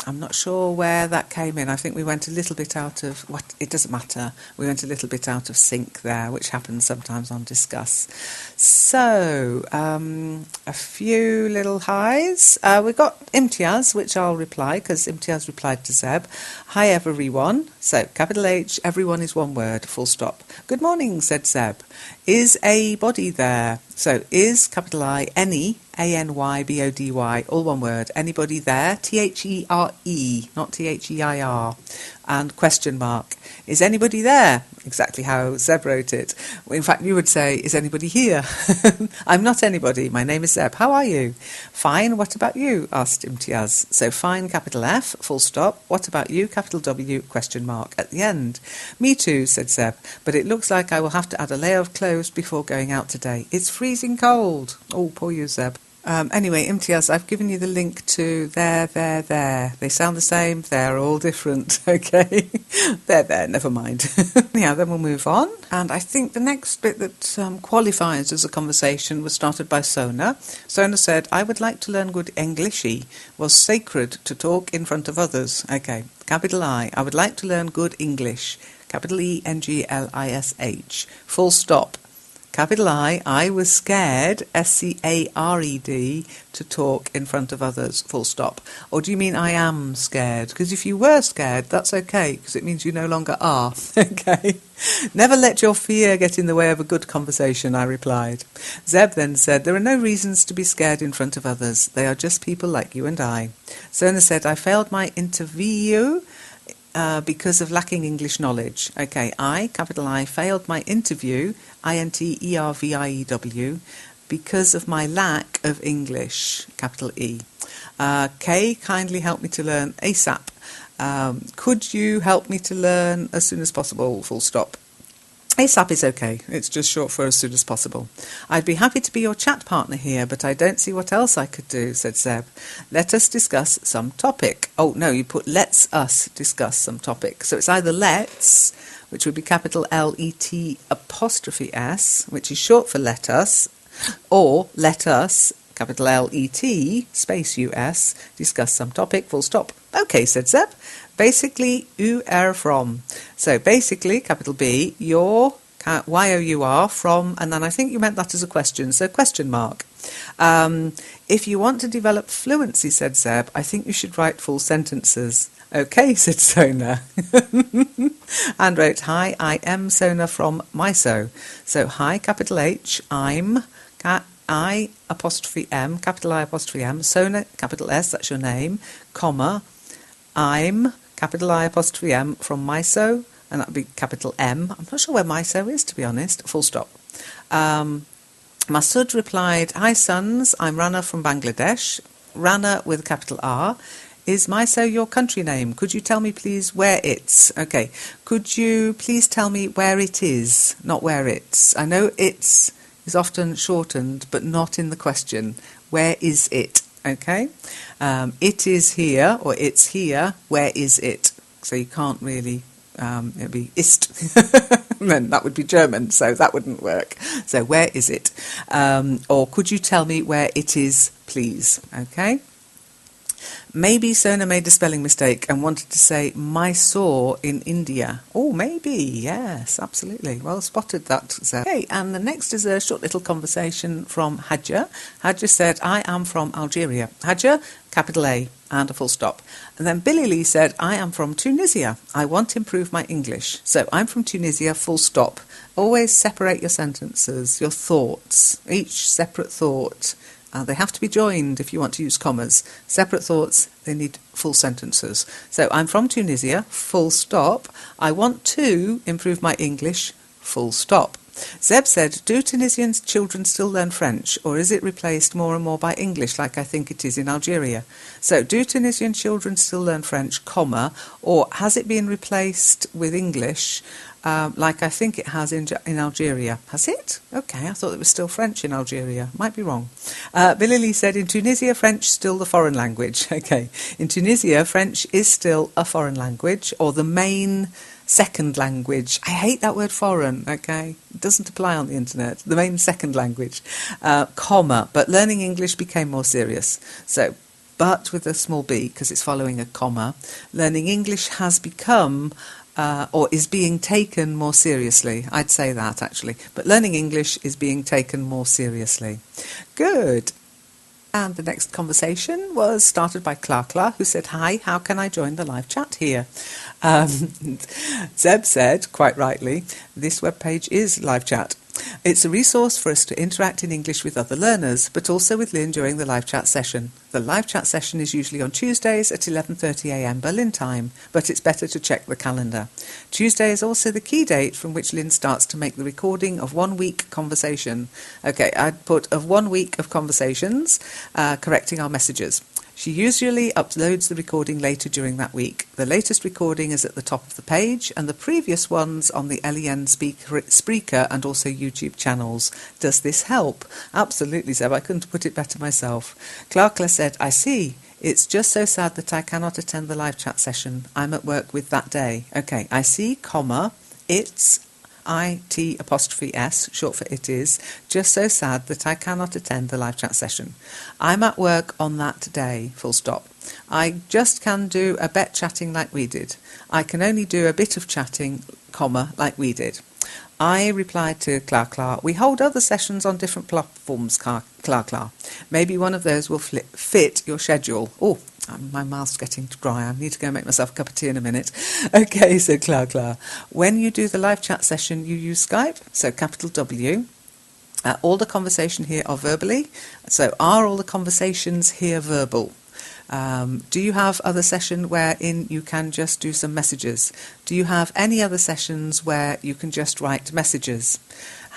I'm not sure where that came in. I think we went a little bit out of, what? It doesn't matter. We went a little bit out of sync there, which happens sometimes on Discuss. So, a few little highs. We've got Imtiaz, which I'll reply, because Imtiaz replied to Zeb. Hi, everyone. So, capital H, everyone is one word, full stop. Good morning, said Zeb. Is a body there? So, is, capital I, any, A-N-Y-B-O-D-Y, all one word. Anybody there? T-H-E-R-E, not T-H-E-I-R. And question mark. Is anybody there? Exactly how Zeb wrote it. In fact, you would say, is anybody here? I'm not anybody. My name is Zeb. How are you? Fine. What about you? Asked Imtiaz. So fine, capital F, full stop. What about you? Capital W, question mark at the end. Me too, said Zeb. But it looks like I will have to add a layer of clothes before going out today. It's freezing cold. Oh, poor you, Zeb. Anyway, Imtiaz, I've given you the link to there. They sound the same. They're all different, okay? There, never mind. Yeah, then we'll move on. And I think the next bit that qualifies as a conversation was started by Sona. Sona said, I would like to learn good Englishy. Was sacred to talk in front of others. Okay, capital I would like to learn good English. Capital E-N-G-L-I-S-H. Full stop. Capital I was scared, S-C-A-R-E-D, to talk in front of others, full stop. Or do you mean I am scared? Because if you were scared, that's okay, because it means you no longer are, okay? Never let your fear get in the way of a good conversation, I replied. Zeb then said, there are no reasons to be scared in front of others. They are just people like you and I. Sona said, I failed my interview because of lacking English knowledge. Okay, capital I, failed my interview, I-N-T-E-R-V-I-E-W, because of my lack of English, capital E. K, kindly help me to learn ASAP. Could you help me to learn as soon as possible, full stop. ASAP is okay. It's just short for as soon as possible. I'd be happy to be your chat partner here, but I don't see what else I could do, said Zeb. Let us discuss some topic. Oh, no, you put let's us discuss some topic. So it's either let's, which would be capital L-E-T apostrophe S, which is short for let us, or let us, capital L-E-T, space U-S, discuss some topic, full stop. Okay, said Zeb. Basically, u er from. So basically, capital B, your, Y-O-U-R, from, and then I think you meant that as a question, so question mark. If you want to develop fluency, said Zeb, I think you should write full sentences. Okay, said Sona. And wrote, hi, I am Sona from MISO. So, hi, capital H, I'm, I apostrophe M, capital I apostrophe M, Sona, capital S, that's your name, comma, I'm, capital I apostrophe M, from MISO, and that would be capital M. I'm not sure where MISO is, to be honest, full stop. Masood replied, hi, sons, I'm Rana from Bangladesh. Rana with a capital R. Is MISO your country name? Could you tell me, please, where it's? Okay. Could you please tell me where it is, not where it's? I know it's is often shortened, but not in the question. Where is it? Okay. It is here, or it's here. Where is it? So you can't really, it'd be ist. Then that would be German, so that wouldn't work. So where is it? Or could you tell me where it is, please? Okay. Maybe Sona made a spelling mistake and wanted to say Mysore in India. Oh, maybe. Yes, absolutely. Well spotted that, Zeb. Okay, and the next is a short little conversation from Hadja. Hadja said, I am from Algeria. Hadja, capital A, and a full stop. And then Billy Lee said, I am from Tunisia. I want to improve my English. So I'm from Tunisia, full stop. Always separate your sentences, your thoughts, each separate thought. They have to be joined if you want to use commas. Separate thoughts, they need full sentences. So, I'm from Tunisia, full stop. I want to improve my English, full stop. Zeb said, do Tunisian children still learn French, or is it replaced more and more by English, like I think it is in Algeria? So, do Tunisian children still learn French, comma, or has it been replaced with English, like I think it has in Algeria? Has it? Okay, I thought it was still French in Algeria. Might be wrong. Billy Lee said, in Tunisia, French still the foreign language. Okay, in Tunisia, French is still a foreign language, or the main second language. I hate that word foreign, okay? It doesn't apply on the internet. The main second language, comma, but learning English became more serious. So, but with a small b, because it's following a comma, learning English has become or is being taken more seriously. I'd say that, actually. But learning English is being taken more seriously. Good. And the next conversation was started by Clarkla, who said, hi, how can I join the live chat here? Zeb said, quite rightly, this webpage is live chat. It's a resource for us to interact in English with other learners, but also with Lynn during the live chat session. The live chat session is usually on Tuesdays at 11:30 a.m. Berlin time, but it's better to check the calendar. Tuesday is also the key date from which Lynn starts to make the recording of 1 week conversation. Okay, I'd put of 1 week of conversations, correcting our messages. She usually uploads the recording later during that week. The latest recording is at the top of the page, and the previous ones on the LEN Spreaker and also YouTube channels. Does this help? Absolutely, Zeb. I couldn't put it better myself. Clarkla said, I see. It's just so sad that I cannot attend the live chat session. I'm at work with that day. Okay, I see, comma, it's IT apostrophe S, short for it is, just so sad that I cannot attend the live chat session. I'm at work on that day, full stop. I just can do a bit chatting like we did. I can only do a bit of chatting, comma, like we did. I replied to Clarkla, we hold other sessions on different platforms, Clarkla. Maybe one of those will fit your schedule. Oh, my mouth's getting dry. I need to go make myself a cup of tea in a minute. Okay, said Clarkla. When you do the live chat session, you use Skype, so capital W. All the conversation here are verbally. So are all the conversations here verbal? Do you have other session wherein you can just do some messages? Do you have any other sessions where you can just write messages?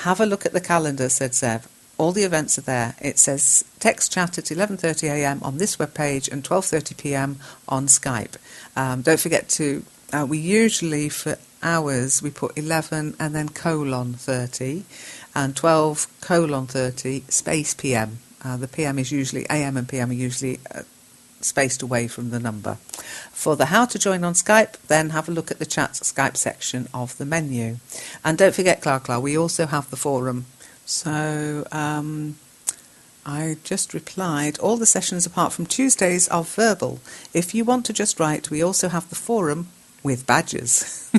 Have a look at the calendar, said Zeb. All the events are there. It says text chat at 11:30 a.m. on this webpage and 12:30 p.m. on Skype. Don't forget to, we usually for hours we put 11 and then colon 30 and 12:30 space p.m. The p.m. is usually, a.m. and p.m. are usually spaced away from the number. For the how to join on Skype, then have a look at the chat Skype section of the menu. And don't forget, Clarkla, we also have the forum. So I just replied, all the sessions apart from Tuesdays are verbal. If you want to just write, we also have the forum with badges.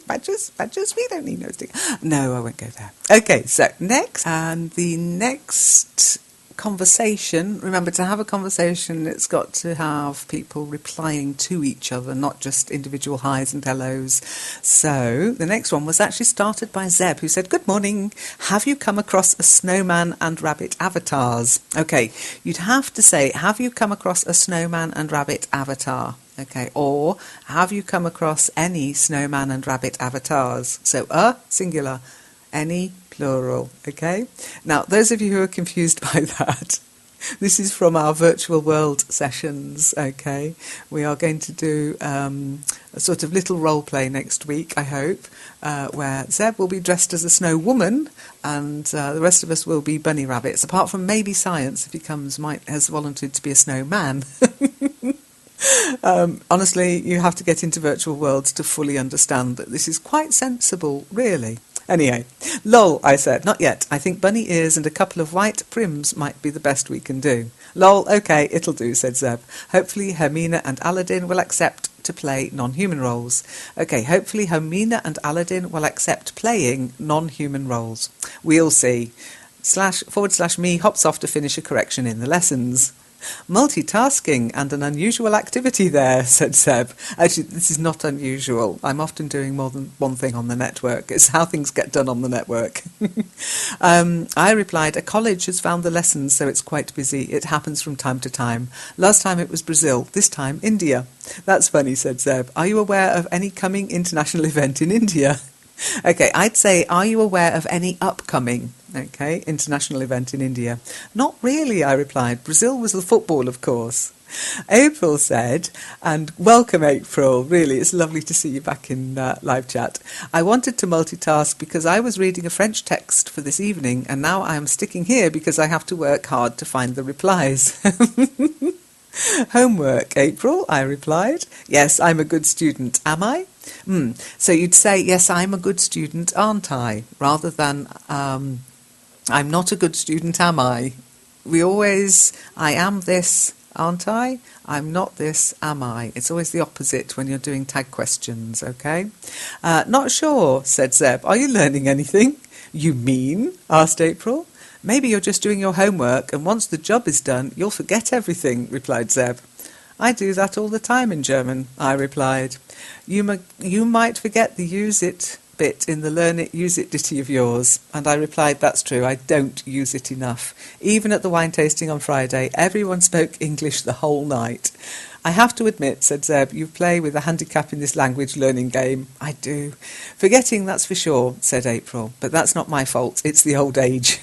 Badges? We don't need no stick. No, I won't go there. Okay, so next. And the next conversation, remember, to have a conversation, it's got to have people replying to each other, not just individual highs and hellos. So the next one was actually started by Zeb, who said, "Good morning. Have you come across a snowman and rabbit avatars?" Okay, you'd have to say, have you come across a snowman and rabbit avatar? Okay, or have you come across any snowman and rabbit avatars? So singular, any plural. Okay, now those of you who are confused by that, this is from our virtual world sessions. Okay, we are going to do a sort of little role play next week, I hope, where Zeb will be dressed as a snow woman and the rest of us will be bunny rabbits, apart from maybe Science, if he has volunteered to be a snowman. Honestly, you have to get into virtual worlds to fully understand that this is quite sensible, really. Anyway, lol, I said, not yet. I think bunny ears and a couple of white prims might be the best we can do. Lol, okay, it'll do, said Zeb. Hopefully Hermina and Aladdin will accept to play non-human roles. Okay, hopefully Hermina and Aladdin will accept playing non-human roles. We'll see. // me hops off to finish a correction in the lessons. Multitasking and an unusual activity there, said Seb. Actually, this is not unusual. I'm often doing more than one thing on the network. It's how things get done on the network. I replied, a college has found the lessons, so it's quite busy. It happens from time to time. Last time it was Brazil, this time India. That's funny, said Seb. Are you aware of any coming international event in India? Okay, I'd say, are you aware of any upcoming, international event in India? Not really, I replied. Brazil was the football, of course. April said, and welcome April, really, it's lovely to see you back in live chat. I wanted to multitask because I was reading a French text for this evening, and now I am sticking here because I have to work hard to find the replies. Homework, April, I replied. Yes, I'm a good student, am I? So you'd say, yes, I'm a good student, aren't I? Rather than, I'm not a good student, am I? We always, I am this, aren't I? I'm not this, am I? It's always the opposite when you're doing tag questions, okay? Not sure, said Zeb. Are you learning anything? You mean? Asked April. Maybe you're just doing your homework, and once the job is done, you'll forget everything, replied Zeb. I do that all the time in German, I replied. You might forget the use it bit in the learn it, use it ditty of yours. And I replied, that's true, I don't use it enough. Even at the wine tasting on Friday, everyone spoke English the whole night. I have to admit, said Zeb, you play with a handicap in this language learning game. I do. Forgetting, that's for sure, said April. But that's not my fault, it's the old age.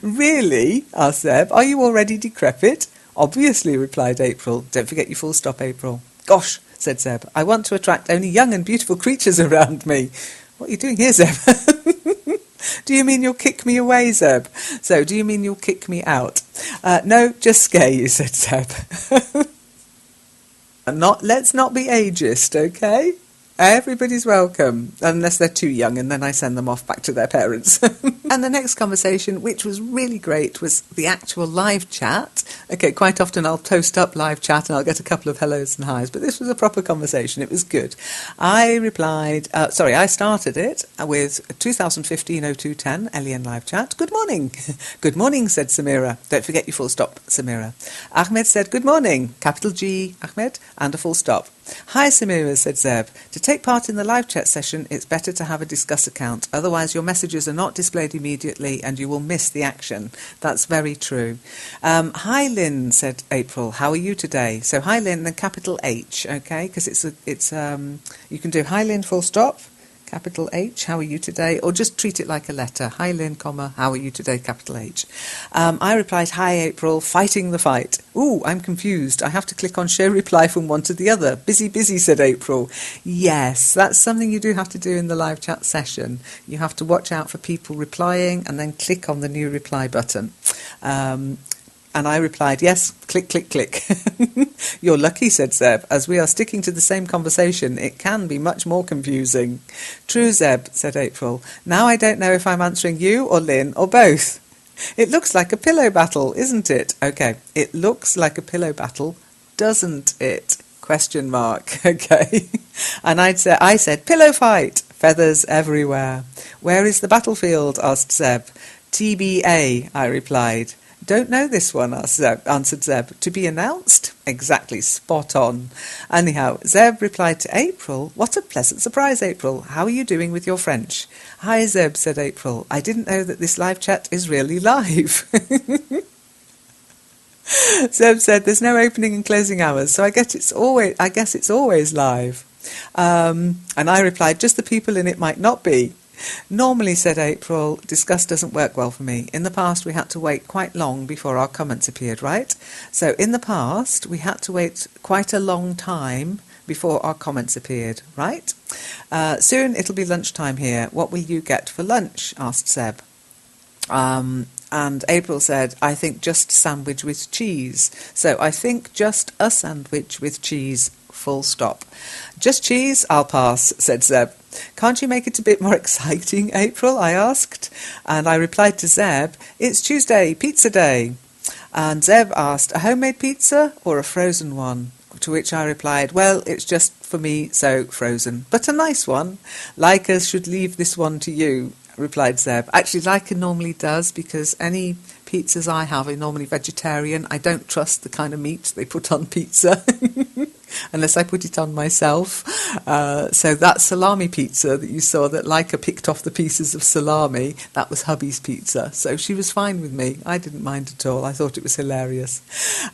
Really? Asked Zeb. Are you already decrepit? Obviously, replied April. Don't forget your full stop, April. Gosh, said Zeb, I want to attract only young and beautiful creatures around me. What are you doing here, Zeb? Do you mean you'll kick me away, Zeb? So, do you mean you'll kick me out? No, just scare you, said Zeb. Let's not be ageist, okay? Everybody's welcome, unless they're too young, and then I send them off back to their parents. And the next conversation, which was really great, was the actual live chat. Okay, quite often I'll post up live chat and I'll get a couple of hellos and highs, but this was a proper conversation. It was good. I replied, I started it with 2015-0210 LEN Live Chat. Good morning. Good morning, said Samira. Don't forget your full stop, Samira. Ahmed said, good morning, capital G, Ahmed, and a full stop. Hi, Samira, said Zeb. To take part in the live chat session, it's better to have a discuss account. Otherwise, your messages are not displayed immediately and you will miss the action. That's very true. Hi, Lynn, said April. How are you today? So, hi, Lynn, then capital H, okay? Because you can do hi, Lynn, full stop. Capital H, how are you today? Or just treat it like a letter. Hi, Lynn, comma, how are you today? Capital H. I replied, hi, April, fighting the fight. Ooh, I'm confused. I have to click on show reply from one to the other. Busy, said April. Yes, that's something you do have to do in the live chat session. You have to watch out for people replying and then click on the new reply button. And I replied, yes, click, click, click. You're lucky, said Zeb. As we are sticking to the same conversation, it can be much more confusing. True, Zeb, said April. Now I don't know if I'm answering you or Lynn or both. It looks like a pillow battle, isn't it? Okay, it looks like a pillow battle, doesn't it? Question mark. Okay. And I said, pillow fight, feathers everywhere. Where is the battlefield? Asked Zeb. TBA, I replied. Don't know this one, answered Zeb. To be announced? Exactly, spot on. Anyhow, Zeb replied to April, what a pleasant surprise, April. How are you doing with your French? Hi, Zeb, said April. I didn't know that this live chat is really live. Zeb said, there's no opening and closing hours, so I guess it's always live. And I replied, just the people in it might not be. Normally, said April, discuss doesn't work well for me. In the past, we had to wait quite long before our comments appeared, right? So in the past, we had to wait quite a long time before our comments appeared, right? Soon it'll be lunchtime here. What will you get for lunch? Asked Zeb. And April said, I think just sandwich with cheese. So I think just a sandwich with cheese, full stop. Just cheese? I'll pass, said Zeb. Can't you make it a bit more exciting, April? I asked. And I replied to Zeb, it's Tuesday, pizza day. And Zeb asked, a homemade pizza or a frozen one? To which I replied, well, it's just for me, so frozen. But a nice one. Leica should leave this one to you, replied Zeb. Actually, Leica normally does, because any pizzas I have are normally vegetarian. I don't trust the kind of meat they put on pizza unless I put it on myself. So that salami pizza that you saw that Leica picked off the pieces of salami, that was hubby's pizza. So she was fine with me. I didn't mind at all. I thought it was hilarious.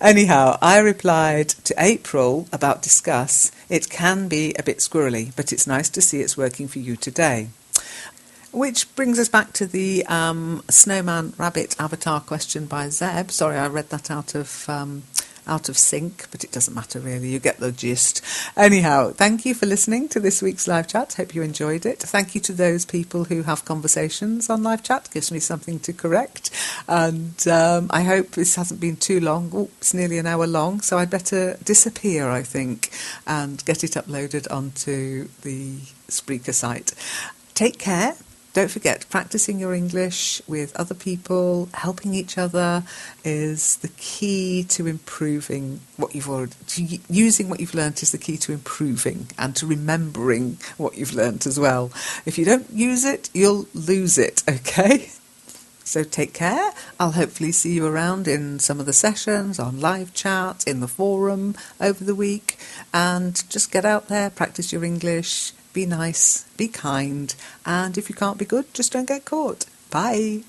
Anyhow, I replied to April about discuss. It can be a bit squirrely, but it's nice to see it's working for you today. Which brings us back to the snowman rabbit avatar question by Zeb. Sorry, I read that out of sync, but it doesn't matter really. You get the gist. Anyhow, thank you for listening to this week's live chat. Hope you enjoyed it. Thank you to those people who have conversations on live chat. Gives me something to correct. And I hope this hasn't been too long. Oh, it's nearly an hour long, so I'd better disappear, I think, and get it uploaded onto the Spreaker site. Take care. Don't forget, practicing your English with other people, helping each other is the key to improving what you've already... Using what you've learnt is the key to improving and to remembering what you've learnt as well. If you don't use it, you'll lose it, okay? So take care. I'll hopefully see you around in some of the sessions, on live chat, in the forum over the week. And just get out there, practice your English. Be nice, be kind, and if you can't be good, just don't get caught. Bye.